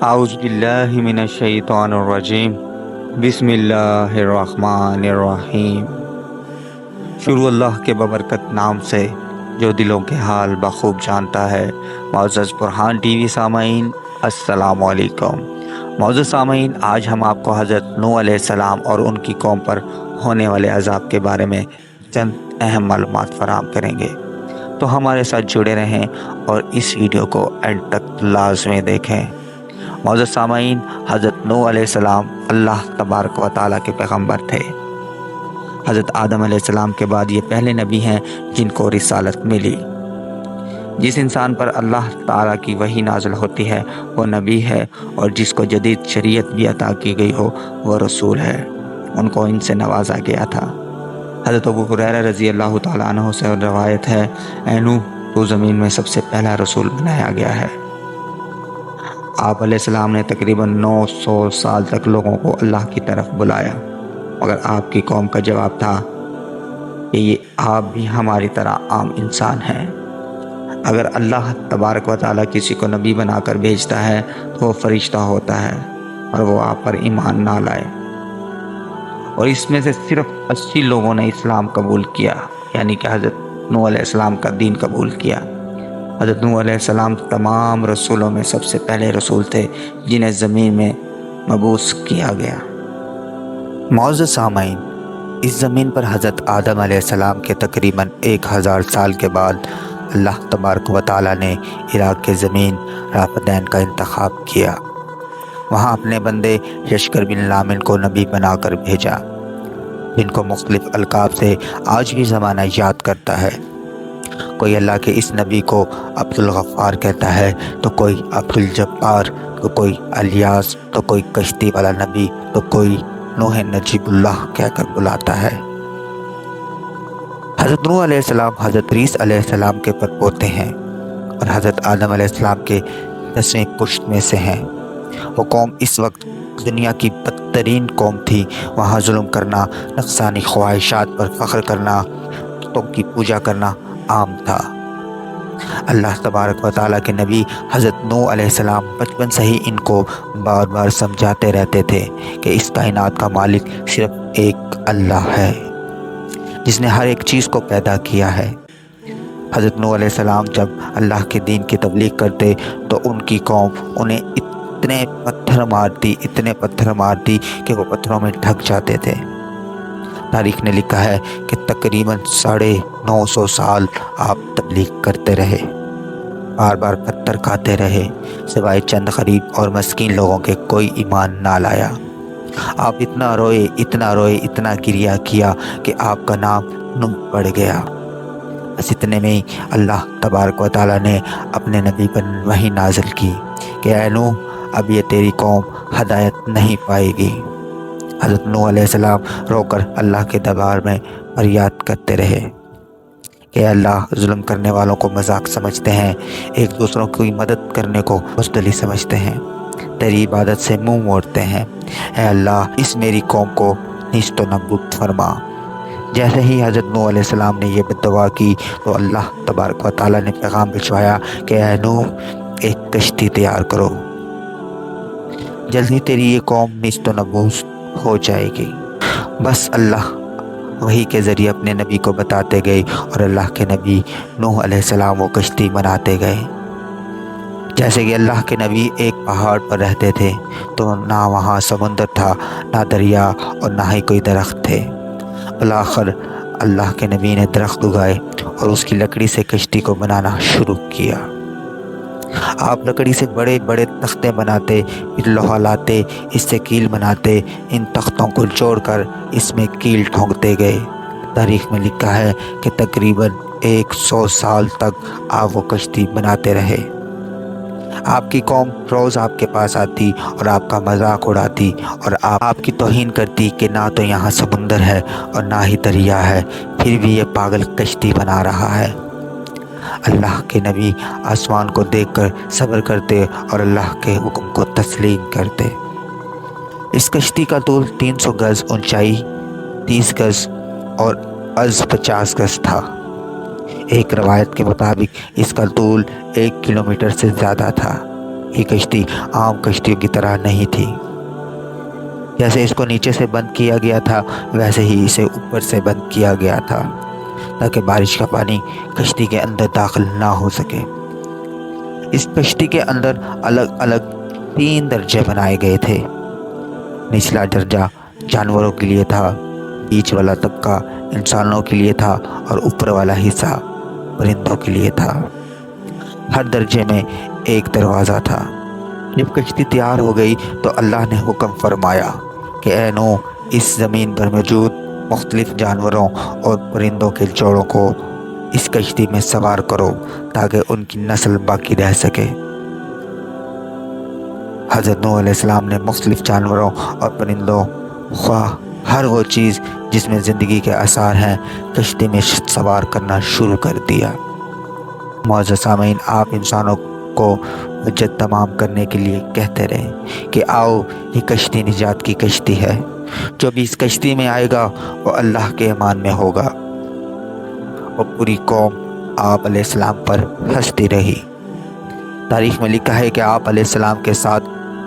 اعوذ باللہ من الشیطان الرجیم بسم اللہ الرحمن الرحیم۔ شروع اللہ کے ببرکت نام سے جو دلوں کے حال بخوب جانتا ہے۔ معزز برہان ٹی وی سامعین السلام علیکم۔ معزز سامعین، آج ہم آپ کو حضرت نوح علیہ السلام اور ان کی قوم پر ہونے والے عذاب کے بارے میں چند اہم معلومات فراہم کریں گے، تو ہمارے ساتھ جڑے رہیں اور اس ویڈیو کو اینڈ تک لازمی دیکھیں۔ معزز سامعین، حضرت نوح علیہ السلام اللہ تبارک و تعالیٰ کے پیغمبر تھے۔ حضرت آدم علیہ السلام کے بعد یہ پہلے نبی ہیں جن کو رسالت ملی۔ جس انسان پر اللہ تعالیٰ کی وحی نازل ہوتی ہے وہ نبی ہے، اور جس کو جدید شریعت بھی عطا کی گئی ہو وہ رسول ہے۔ ان کو ان سے نوازا گیا تھا۔ حضرت ابو ہریرہ رضی اللہ تعالیٰ عنہ سے روایت ہے، اے نوح، تو زمین میں سب سے پہلا رسول بنایا گیا ہے۔ آپ علیہ السلام نے تقریباً 900 سال تک لوگوں کو اللہ کی طرف بلایا، مگر آپ کی قوم کا جواب تھا کہ یہ آپ بھی ہماری طرح عام انسان ہیں۔ اگر اللہ تبارک و تعالیٰ کسی کو نبی بنا کر بھیجتا ہے تو وہ فرشتہ ہوتا ہے، اور وہ آپ پر ایمان نہ لائے۔ اور اس میں سے صرف 80 لوگوں نے اسلام قبول کیا، یعنی کہ حضرت نوح علیہ السلام کا دین قبول کیا۔ حضرت نوح علیہ السلام تمام رسولوں میں سب سے پہلے رسول تھے جنہیں زمین میں مبعوث کیا گیا۔ معزز سامعین، اس زمین پر حضرت آدم علیہ السلام کے تقریباً 1000 سال کے بعد اللہ تبارک و تعالیٰ نے عراق کے زمین رافدین کا انتخاب کیا۔ وہاں اپنے بندے یشکر بن لامن کو نبی بنا کر بھیجا، جن کو مختلف القاب سے آج بھی زمانہ یاد کرتا ہے۔ کوئی اللہ کے اس نبی کو عبد الغفار کہتا ہے، تو کوئی عبد الجبار، تو کوئی الیاس، تو کوئی کشتی والا نبی، تو کوئی نوح نجیب اللہ کہہ کر بلاتا ہے۔ حضرت نوح علیہ السلام حضرت ریس علیہ السلام کے پڑپوتے ہیں اور حضرت آدم علیہ السلام کے 10ویں پشت میں سے ہیں۔ وہ قوم اس وقت دنیا کی بدترین قوم تھی۔ وہاں ظلم کرنا، نفسانی خواہشات پر فخر کرنا، بتوں کی پوجا کرنا عام تھا۔ اللہ تبارک و تعالیٰ کے نبی حضرت نوح علیہ السلام بچپن سے ہی ان کو بار بار سمجھاتے رہتے تھے کہ اس کائنات کا مالک صرف ایک اللہ ہے، جس نے ہر ایک چیز کو پیدا کیا ہے۔ حضرت نوح علیہ السلام جب اللہ کے دین کی تبلیغ کرتے تو ان کی قوم انہیں اتنے پتھر مارتی کہ وہ پتھروں میں ڈھک جاتے تھے۔ تاریخ نے لکھا ہے کہ تقریباً 950 سال آپ تبلیغ کرتے رہے، بار بار پتھر کھاتے رہے، سوائے چند غریب اور مسکین لوگوں کے کوئی ایمان نہ لایا۔ آپ اتنا روئے، اتنا گریہ کیا کہ آپ کا نام نوح پڑ گیا۔ بس اتنے میں ہی اللہ تبارک و تعالیٰ نے اپنے نبی پر وحی نازل کی کہ اے نوح، اب یہ تیری قوم ہدایت نہیں پائے گی۔ حضرت نوح علیہ السلام رو کر اللہ کے دربار میں فریاد کرتے رہے کہ اللہ، ظلم کرنے والوں کو مذاق سمجھتے ہیں، ایک دوسروں کی مدد کرنے کو بزدلی سمجھتے ہیں، تیری عبادت سے منہ موڑتے ہیں۔ اے اللہ، اس میری قوم کو نیست و نابود فرما۔ جیسے ہی حضرت نوح علیہ السلام نے یہ دعا کی تو اللہ تبارک و تعالیٰ نے پیغام بھجوایا کہ اے نوح، ایک کشتی تیار کرو، جلدی تیری یہ قوم نیست و نابود ہو جائے گی۔ بس اللہ وحی کے ذریعے اپنے نبی کو بتاتے گئے، اور اللہ کے نبی نوح علیہ السلام وہ کشتی بناتے گئے۔ جیسے کہ اللہ کے نبی ایک پہاڑ پر رہتے تھے تو نہ وہاں سمندر تھا، نہ دریا، اور نہ ہی کوئی درخت تھے۔ بالآخر اللہ کے نبی نے درخت اگائے اور اس کی لکڑی سے کشتی کو بنانا شروع کیا۔ آپ لکڑی سے بڑے بڑے تختے بناتے، پھر لوہا لاتے، اس سے کیل بناتے، ان تختوں کو جوڑ کر اس میں کیل ٹھونکتے گئے۔ تاریخ میں لکھا ہے کہ تقریباً 100 سال تک آپ وہ کشتی بناتے رہے۔ آپ کی قوم روز آپ کے پاس آتی اور آپ کا مذاق اڑاتی اور آپ کی توہین کرتی کہ نہ تو یہاں سمندر ہے اور نہ ہی دریا ہے، پھر بھی یہ پاگل کشتی بنا رہا ہے۔ اللہ کے نبی آسمان کو دیکھ کر صبر کرتے اور اللہ کے حکم کو تسلیم کرتے۔ اس کشتی کا طول 300 گز، اونچائی 30 گز اور عرض 50 گز تھا۔ ایک روایت کے مطابق اس کا طول 1 کلومیٹر سے زیادہ تھا۔ یہ کشتی عام کشتیوں کی طرح نہیں تھی۔ جیسے اس کو نیچے سے بند کیا گیا تھا ویسے ہی اسے اوپر سے بند کیا گیا تھا تاکہ بارش کا پانی کشتی کے اندر داخل نہ ہو سکے۔ اس کشتی کے اندر الگ الگ 3 درجے بنائے گئے تھے۔ نچلا درجہ جانوروں کے لیے تھا، بیچ والا طبقہ انسانوں کے لیے تھا اور اوپر والا حصہ پرندوں کے لیے تھا۔ ہر درجے میں ایک دروازہ تھا۔ جب کشتی تیار ہو گئی تو اللہ نے حکم فرمایا کہ اے نوح، اس زمین پر موجود مختلف جانوروں اور پرندوں کے جوڑوں کو اس کشتی میں سوار کرو تاکہ ان کی نسل باقی رہ سکے۔ حضرت نوح علیہ السلام نے مختلف جانوروں اور پرندوں، خواہ ہر وہ چیز جس میں زندگی کے آثار ہیں، کشتی میں سوار کرنا شروع کر دیا۔ معزز سامعین، آپ انسانوں کو حجت تمام کرنے کے لیے کہتے رہے کہ آؤ، یہ کشتی نجات کی کشتی ہے۔ جو بھی اس کشتی میں آئے گا وہ اللہ کے ایمان میں ہوگا۔ اور پوری قوم آپ علیہ السلام پر ہنستی رہی۔ تاریخ میں لکھا ہے کہ آپ علیہ السلام کے ساتھ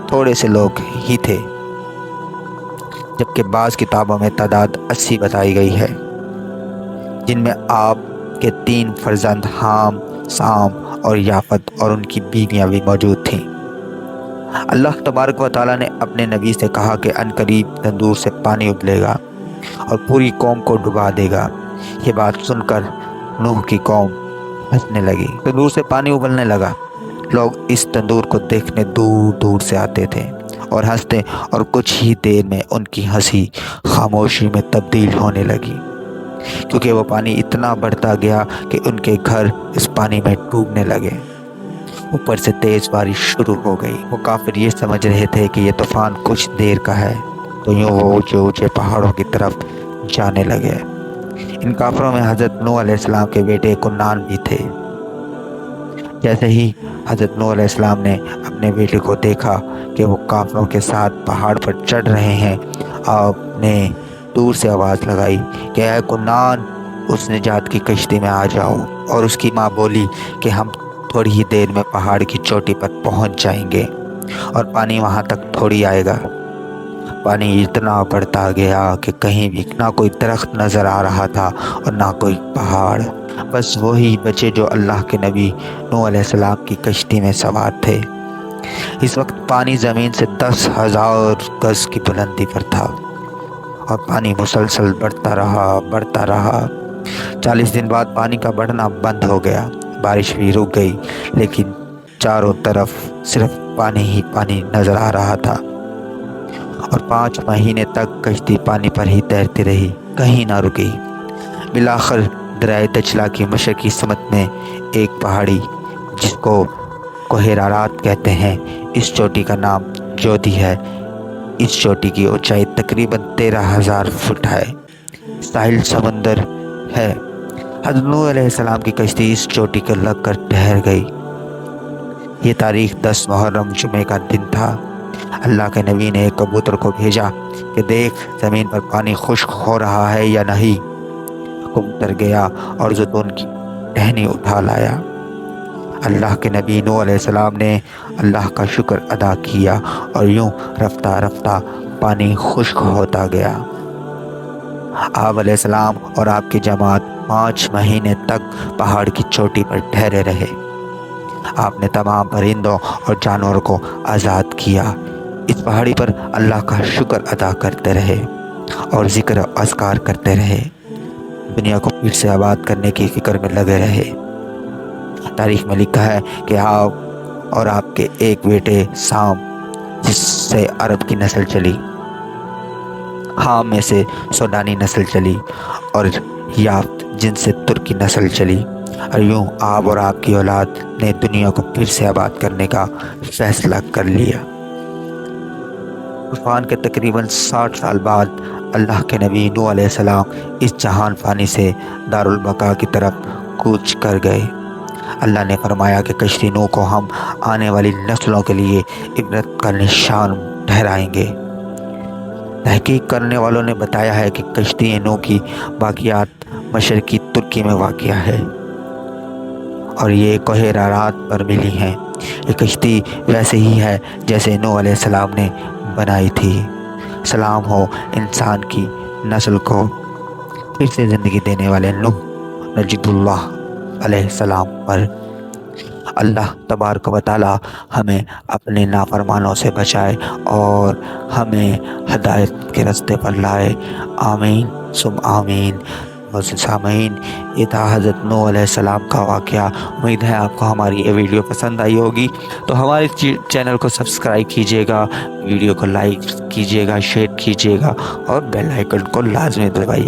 تھوڑے سے لوگ ہی تھے، جبکہ بعض کتابوں میں تعداد 80 بتائی گئی ہے، جن میں آپ کے 3 فرزند حام، سام اور یافت اور ان کی بیویاں بھی موجود تھیں۔ اللہ تبارک و تعالیٰ نے اپنے نبی سے کہا کہ ان قریب تندور سے پانی ابلے گا اور پوری قوم کو ڈبا دے گا۔ یہ بات سن کر نوح کی قوم ہنسنے لگی۔ تندور سے پانی ابلنے لگا۔ لوگ اس تندور کو دیکھنے دور دور سے آتے تھے اور ہنستے، اور کچھ ہی دیر میں ان کی ہنسی خاموشی میں تبدیل ہونے لگی، کیونکہ وہ پانی اتنا بڑھتا گیا کہ ان کے گھر اس پانی میں ڈوبنے لگے۔ اوپر سے تیز بارش شروع ہو گئی۔ وہ کافر یہ سمجھ رہے تھے کہ یہ طوفان کچھ دیر کا ہے، تو یوں وہ اونچے اونچے پہاڑوں کی طرف جانے لگے۔ ان کافروں میں حضرت نوح علیہ السلام کے بیٹے کنعان بھی تھے۔ جیسے ہی حضرت نوح علیہ السلام نے اپنے بیٹے کو دیکھا کہ وہ کافروں کے ساتھ پہاڑ پر چڑھ رہے ہیں، آپ نے دور سے آواز لگائی کہ اے کنعان، اس نجات کی کشتی میں آ جاؤ۔ اور اس کی ماں بولی کہ ہم تھوڑی ہی دیر میں پہاڑ کی چوٹی پر پہنچ جائیں گے اور پانی وہاں تک تھوڑی آئے گا۔ پانی اتنا بڑھتا گیا کہ کہیں بھی نہ کوئی درخت نظر آ رہا تھا اور نہ کوئی پہاڑ، بس وہی بچے جو اللہ کے نبی نوح علیہ السلام کی کشتی میں سوار تھے۔ اس وقت پانی زمین سے 10,000 گز کی بلندی پر تھا اور پانی مسلسل بڑھتا رہا۔ 40 دن بعد پانی کا بڑھنا بند ہو گیا، بارش بھی رک گئی، لیکن چاروں طرف صرف پانی ہی پانی نظر آ رہا تھا، اور 5 مہینے تک کشتی پانی پر ہی تیرتی رہی، کہیں نہ رکی۔ بالآخر دریائے دجلہ کی مشرقی سمت میں ایک پہاڑی، جس کو کوہ ارارات کہتے ہیں، اس چوٹی کا نام جودھی ہے۔ اس چوٹی کی اونچائی تقریباً 13,000 فٹ ہے۔ ساحل سمندر ہے۔ حضرت نوح علیہ السلام کی کشتی اس چوٹی کو لگ کر ٹھہر گئی۔ یہ تاریخ 10 محرم جمعے کا دن تھا۔ اللہ کے نبی نے ایک کبوتر کو بھیجا کہ دیکھ زمین پر پانی خشک ہو رہا ہے یا نہیں۔ کبوتر گیا اور زیتون کی ٹہنی اٹھا لایا۔ اللہ کے نبی نوح علیہ السلام نے اللہ کا شکر ادا کیا اور یوں رفتہ رفتہ پانی خشک ہوتا گیا۔ آپ علیہ السلام اور آپ کی جماعت 5 مہینے تک پہاڑ کی چوٹی پر ٹھہرے رہے۔ آپ نے تمام پرندوں اور جانوروں کو آزاد کیا۔ اس پہاڑی پر اللہ کا شکر ادا کرتے رہے اور ذکر و اذکار کرتے رہے، دنیا کو پھر سے آباد کرنے کی فکر میں لگے رہے۔ تاریخ میں لکھا ہے کہ آپ اور آپ کے ایک بیٹے سام، جس سے عرب کی نسل چلی، حام میں سے سودانی نسل چلی، اور یافت جن سے ترکی نسل چلی، اور یوں آپ اور آپ کی اولاد نے دنیا کو پھر سے آباد کرنے کا فیصلہ کر لیا۔ طوفان کے تقریباً 60 سال بعد اللہ کے نبی نوح علیہ السلام اس جہان فانی سے دارالبقا کی طرف کوچ کر گئے۔ اللہ نے فرمایا کہ کشتی نوح کو ہم آنے والی نسلوں کے لیے عبرت کا نشان ٹھہرائیں گے۔ تحقیق کرنے والوں نے بتایا ہے کہ کشتی نوح کی باقیات مشرقی ترکی میں واقع ہے اور یہ کوہ ارارات پر ملی ہیں۔ یہ کشتی ویسے ہی ہے جیسے نوح علیہ السلام نے بنائی تھی۔ سلام ہو انسان کی نسل کو پھر سے زندگی دینے والے نوح نجیب اللہ علیہ السلام پر۔ اللہ تبارک و تعالی ہمیں اپنے نافرمانوں سے بچائے اور ہمیں ہدایت کے راستے پر لائے، آمین ثم آمین۔ سامعین، یہ تھا حضرت نوح علیہ السلام کا واقعہ۔ امید ہے آپ کو ہماری یہ ویڈیو پسند آئی ہوگی، تو ہمارے چینل کو سبسکرائب کیجیے گا، ویڈیو کو لائک کیجیے گا، شیئر کیجیے گا اور بیل آئیکن کو لازمی دبائیے۔